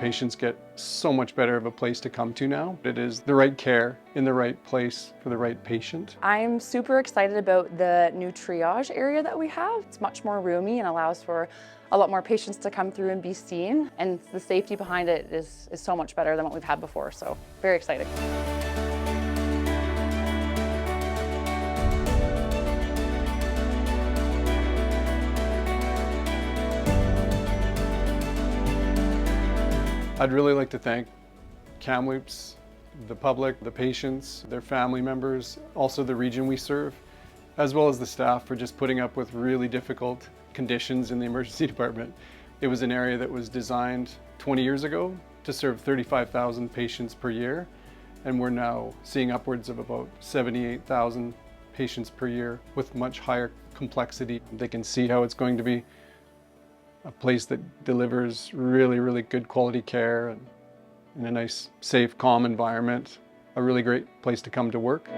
patients get so much better of a place to come to now. It is the right care in the right place for the right patient. I'm super excited about the new triage area that we have. It's much more roomy and allows for a lot more patients to come through and be seen. And the safety behind it is so much better than what we've had before. So very exciting. I'd really like to thank Kamloops, the public, the patients, their family members, also the region we serve, as well as the staff for just putting up with really difficult conditions in the emergency department. It was an area that was designed 20 years ago to serve 35,000 patients per year, and we're now seeing upwards of about 78,000 patients per year with much higher complexity. They can see how it's going to be a place that delivers really, really good quality care and in a nice, safe, calm environment. A really great place to come to work.